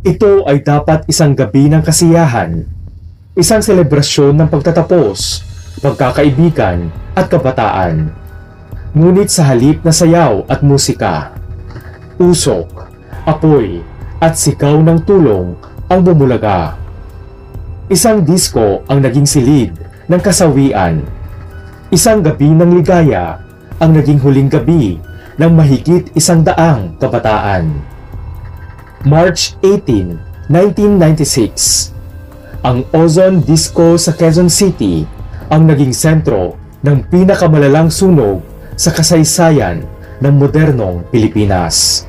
Ito ay dapat isang gabi ng kasiyahan, isang selebrasyon ng pagtatapos, pagkakaibigan at kabataan. Ngunit sa halip na sayaw at musika, usok, apoy at sigaw ng tulong ang bumulaga. Isang disko ang naging silid ng kasawian. Isang gabi ng ligaya ang naging huling gabi ng mahigit 100 kabataan. March 18, 1996. Ang Ozone Disco sa Quezon City ang naging sentro ng pinakamalalang sunog sa kasaysayan ng modernong Pilipinas.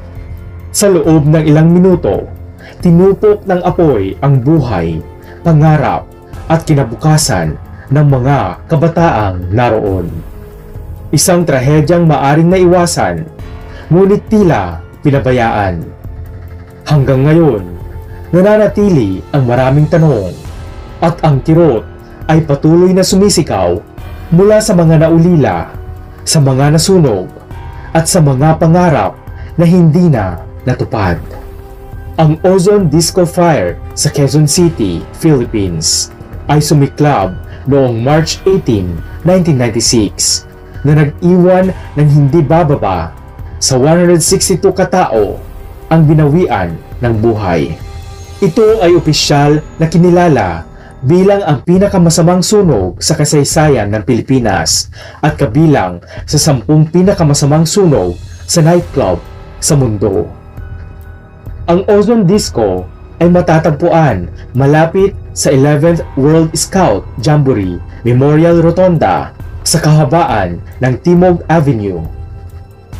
Sa loob ng ilang minuto, tinupok ng apoy ang buhay, pangarap at kinabukasan ng mga kabataang naroon. Isang trahedyang maaring naiwasan, ngunit tila pinabayaan. Hanggang ngayon, nananatili ang maraming tanong at ang kirot ay patuloy na sumisigaw mula sa mga naulila, sa mga nasunog at sa mga pangarap na hindi na natupad. Ang Ozone Disco Fire sa Quezon City, Philippines ay sumiklab noong March 18, 1996 na nag-iwan ng hindi bababa sa 162 katao ang binawian ng buhay. Ito ay opisyal na kinilala bilang ang pinakamasamang sunog sa kasaysayan ng Pilipinas at kabilang sa 10 pinakamasamang sunog sa nightclub sa mundo. Ang Ozone Disco ay matatagpuan malapit sa 11th World Scout Jamboree Memorial Rotonda sa kahabaan ng Timog Avenue.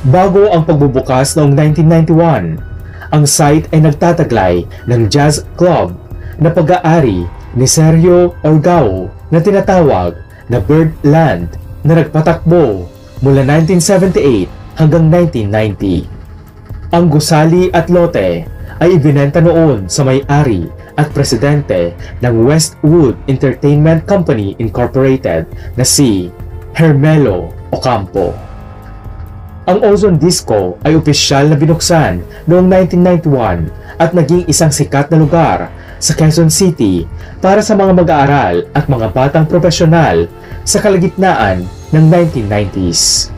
Bago ang pagbubukas noong 1991, ang site ay nagtataglay ng jazz club na pag-aari ni Sergio Orgao na tinatawag na Birdland na nagpatakbo mula 1978 hanggang 1990. Ang gusali at lote ay ibinenta noon sa may-ari at presidente ng Westwood Entertainment Company Incorporated na si Hermelo Ocampo. Ang Ozone Disco ay opisyal na binuksan noong 1991 at naging isang sikat na lugar sa Quezon City para sa mga mag-aaral at mga batang profesional sa kalagitnaan ng 1990s.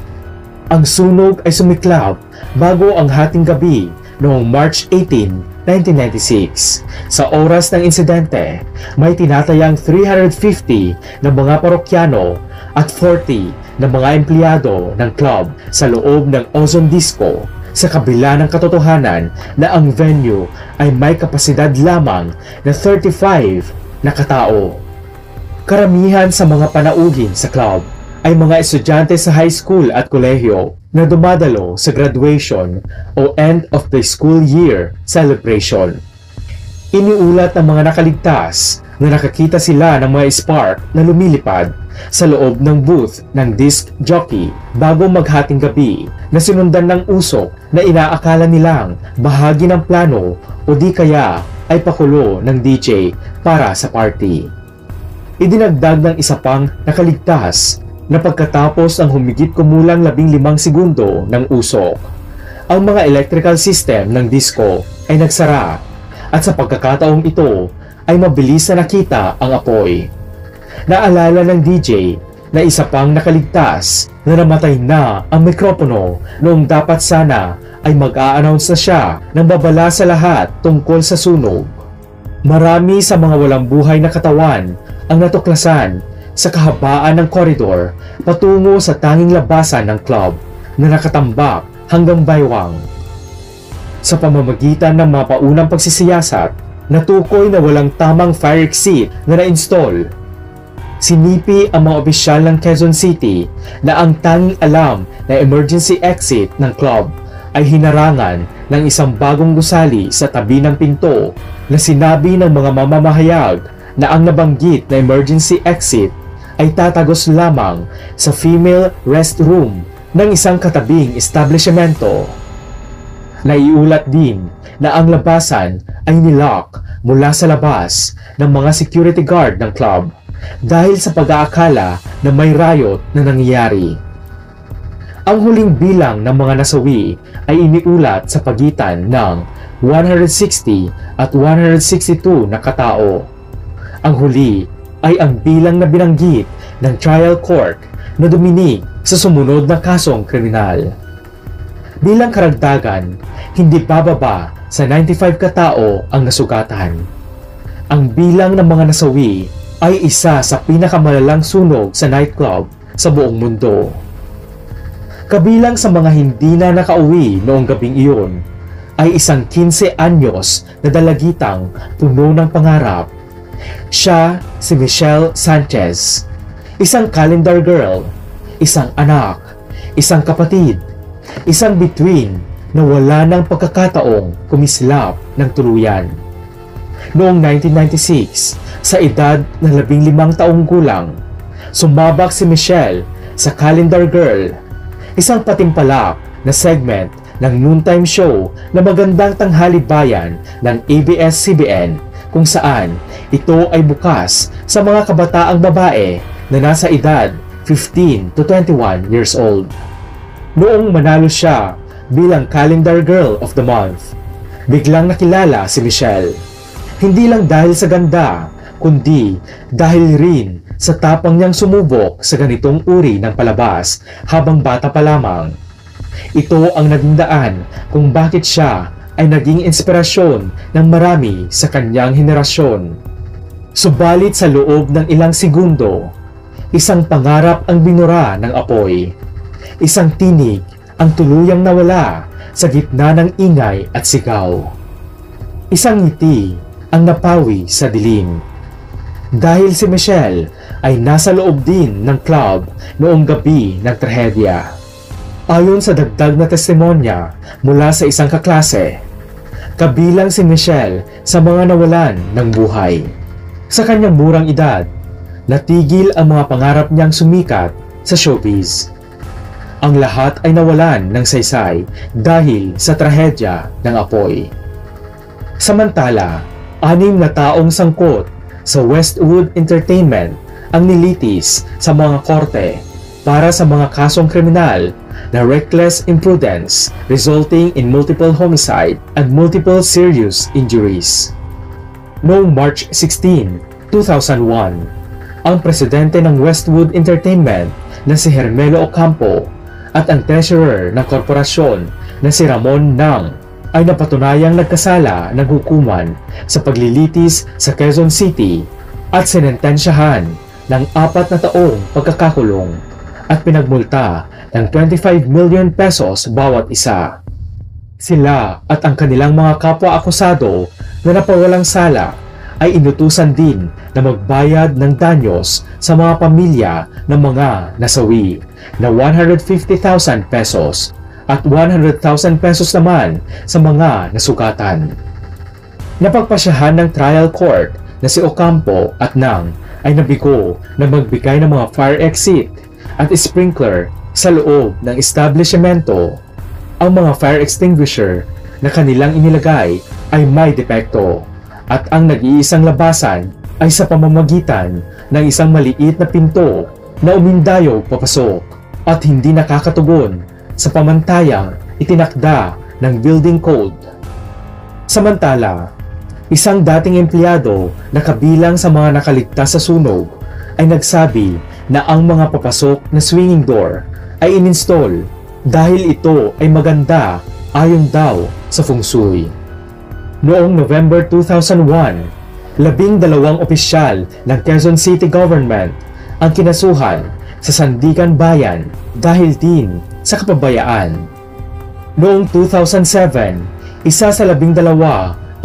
Ang sunog ay sumiklab bago ang hating gabi noong March 18, 1996. Sa oras ng insidente, may tinatayang 350 na mga parokyano at 40 ng mga empleyado ng club sa loob ng Ozone Disco, sa kabila ng katotohanan na ang venue ay may kapasidad lamang na 35 na katao. Karamihan sa mga panaugin sa club ay mga estudyante sa high school at kolehiyo na dumadalo sa graduation o end of the school year celebration. Iniulat ng mga nakaligtas na nakakita sila ng mga spark na lumilipad sa loob ng booth ng disc jockey bago maghating gabi na sinundan ng usok na inaakala nilang bahagi ng plano o di kaya ay pakulo ng DJ para sa party. Idinagdag ng isa pang nakaligtas na pagkatapos ang humigit kumulang 15 segundo ng usok, ang mga electrical system ng disco ay nagsara at sa pagkakataong ito ay mabilis na nakita ang apoy. Naalala ng DJ na isa pang nakaligtas na namatay na ang mikropono noong dapat sana ay mag-a-announce na siya ng babala sa lahat tungkol sa sunog. Marami sa mga walang buhay na katawan ang natuklasan sa kahabaan ng koridor patungo sa tanging labasan ng club na nakatambak hanggang baywang. Sa pamamagitan ng mga paunang pagsisiyasat, natukoy na walang tamang fire exit na na-install. Sinipi ang mga opisyal ng Quezon City na ang tanging alam na emergency exit ng club ay hinarangan ng isang bagong gusali sa tabi ng pinto na sinabi ng mga mamamahayag na ang nabanggit na emergency exit ay tatagos lamang sa female restroom ng isang katabing establishmento. Naiulat din na ang labasan ay nilock mula sa labas ng mga security guard ng club dahil sa pag-aakala na may riot na nangyayari. Ang huling bilang ng mga nasawi ay iniulat sa pagitan ng 160 at 162 na katao. Ang huli ay ang bilang na binanggit ng trial court na duminig sa sumunod na kasong kriminal. Bilang karagdagan, hindi bababa sa 95 katao ang nasugatan. Ang bilang ng mga nasawi ay isa sa pinakamalalang sunog sa nightclub sa buong mundo. Kabilang sa mga hindi na nakauwi noong gabing iyon ay isang 15 anyos na dalagitang puno ng pangarap. Siya si Michelle Sanchez, isang calendar girl, isang anak, isang kapatid, isang bituin na wala ng pagkakataong kumislap ng tuluyan. Noong 1996, sa edad na 15 taong gulang, sumabak si Michelle sa Calendar Girl, isang patimpalak na segment ng noontime show na Magandang Tanghali Bayan ng ABS-CBN, kung saan ito ay bukas sa mga kabataang babae na nasa edad 15 to 21 years old. Noong manalo siya bilang Calendar Girl of the Month, biglang nakilala si Michelle. Hindi lang dahil sa ganda, kundi dahil rin sa tapang niyang sumubok sa ganitong uri ng palabas habang bata pa lamang. Ito ang naging daan kung bakit siya ay naging inspirasyon ng marami sa kanyang henerasyon. Subalit sa loob ng ilang segundo, isang pangarap ang binura ng apoy. Isang tinig ang tuluyang nawala sa gitna ng ingay at sigaw. Isang ngiti ang napawi sa dilim. Dahil si Michelle ay nasa loob din ng club noong gabi ng trahedya. Ayon sa dagdag na testimonya mula sa isang kaklase, kabilang si Michelle sa mga nawalan ng buhay. Sa kanyang murang edad, natigil ang mga pangarap niyang sumikat sa showbiz. Ang lahat ay nawalan ng saysay dahil sa trahedya ng apoy. Samantala, 6 na taong sangkot sa Westwood Entertainment ang nilitis sa mga korte para sa mga kasong kriminal na reckless imprudence resulting in multiple homicide and multiple serious injuries. Noong March 16, 2001, ang presidente ng Westwood Entertainment na si Hermelo Ocampo at ang treasurer ng korporasyon na si Ramon Nang ay napatunayang nagkasala ng hukuman sa paglilitis sa Quezon City at sinentensyahan ng 4 na taong pagkakakulong at pinagmulta ng 25 million pesos bawat isa. Sila at ang kanilang mga kapwa-akusado na napawalang sala ay inutusan din na magbayad ng danyos sa mga pamilya ng mga nasawi na 150,000 pesos at 100,000 pesos naman sa mga nasugatan. Napagpasyahan ng trial court na si Ocampo at Nang ay nabigo na magbigay ng mga fire exit at sprinkler sa loob ng establishmento. Ang mga fire extinguisher na kanilang inilagay ay may depekto at ang nag-iisang labasan ay sa pamamagitan ng isang maliit na pinto na umindayog papasok at hindi nakakatugon sa pamantayang itinakda ng building code. Samantala, isang dating empleyado na kabilang sa mga nakaligtas sa sunog ay nagsabi na ang mga papasok na swinging door ay ininstall dahil ito ay maganda ayon daw sa feng shui. Noong November 2001, 12 opisyal ng Quezon City Government ang kinasuhan sa Sandigan Bayan dahil din sa kapabayaan. Noong 2007, isa sa 12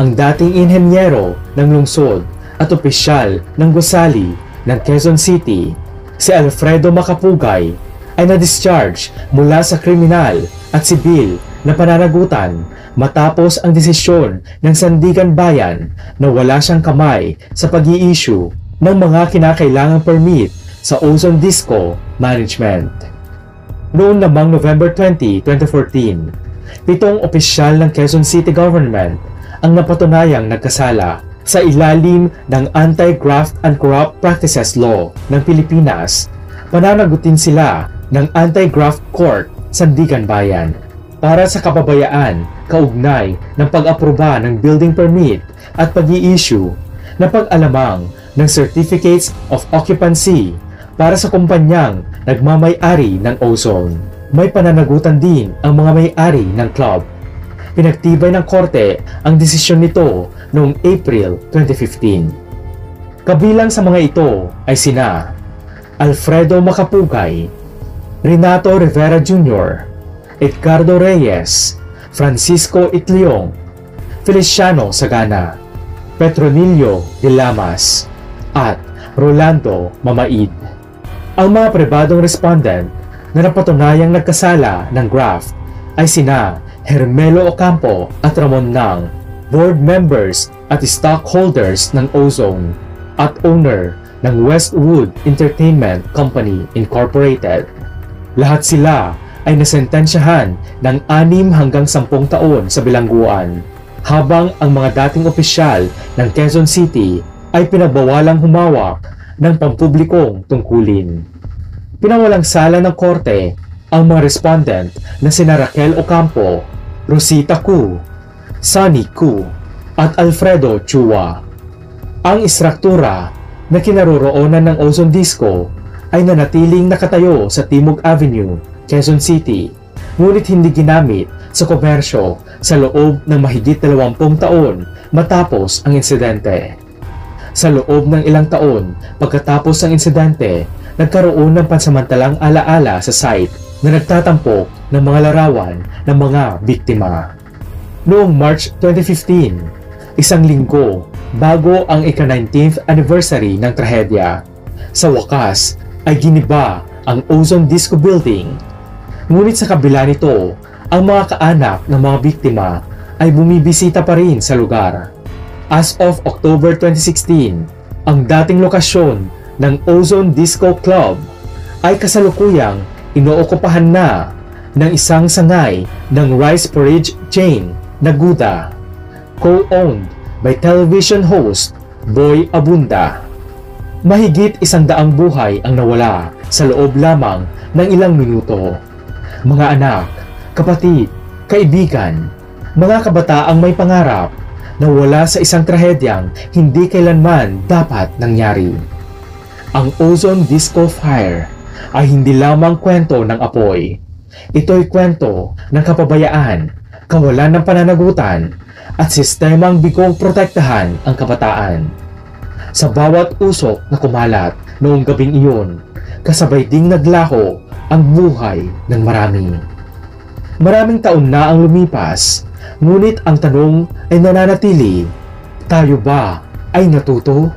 ang dating inhenyero ng lungsod at opisyal ng gusali ng Quezon City, si Alfredo Macapugay, ay na-discharge mula sa kriminal at sibil na pananagutan matapos ang desisyon ng Sandigan Bayan na wala siyang kamay sa pag-i-issue ng mga kinakailangang permit sa Ozone Disco Management. Noong namang November 20, 2014, 7 opisyal ng Quezon City Government ang napatunayang nagkasala sa ilalim ng Anti-Graft and Corrupt Practices Law ng Pilipinas. Pananagutin sila ng Anti-Graft Court Sandigan Bayan. para sa kapabayaan kaugnay ng pag-aproba ng building permit at pag-i-issue na pag-alamang ng Certificates of Occupancy para sa kumpanyang nagmamay-ari ng Ozone. May pananagutan din ang mga may-ari ng club. Pinagtibay ng korte ang desisyon nito noong April 2015. Kabilang sa mga ito ay sina Alfredo Macapugay, Renato Rivera Jr., Edgardo Reyes, Francisco Itliong, Feliciano Sagana, Petronilio de Lamas, at Rolando Mamaid. Ang mga pribadong respondent na napatunayang nagkasala ng graft ay sina Hermelo Ocampo at Ramon Nang, board members at stockholders ng Ozone at owner ng Westwood Entertainment Company Incorporated. Lahat sila ay nasentensyahan ng 6 hanggang 10 taon sa bilangguan, habang ang mga dating opisyal ng Quezon City ay pinagbawalang humawak ng pampublikong tungkulin. Pinawalang sala ng korte ang mga respondent na sina Raquel Ocampo, Rosita Cu, Sunny Cu, at Alfredo Chua. Ang istruktura na kinaroroonan ng Ozone Disco ay nanatiling nakatayo sa Timog Avenue, Quezon City, ngunit hindi ginamit sa komersyo sa loob ng mahigit 20 taon matapos ang insidente. Sa loob ng ilang taon pagkatapos ng insidente, nagkaroon ng pansamantalang alaala sa site na nagtatampok ng mga larawan ng mga biktima. Noong March 2015, isang linggo bago ang ika-19th anniversary ng trahedya, sa wakas ay giniba ang Ozone Disco Building. Ngunit sa kabila nito, ang mga kaanak ng mga biktima ay bumibisita pa rin sa lugar. As of October 2016, ang dating lokasyon ng Ozone Disco Club ay kasalukuyang inookupahan na ng isang sangay ng rice porridge chain na Guda, co-owned by television host Boy Abunda. Mahigit 100 buhay ang nawala sa loob lamang ng ilang minuto. Mga anak, kapatid, kaibigan, mga kabataang may pangarap na wala sa isang trahedyang hindi kailanman dapat nangyari. Ang Ozone Disco Fire ay hindi lamang kwento ng apoy. Ito'y kwento ng kapabayaan, kawalan ng pananagutan, at sistemang bigong protektahan ang kabataan. Sa bawat usok na kumalat noong gabing iyon, kasabay ding naglaho ang buhay ng marami. Maraming taon na ang lumipas, ngunit ang tanong ay nananatili, tayo ba ay natuto?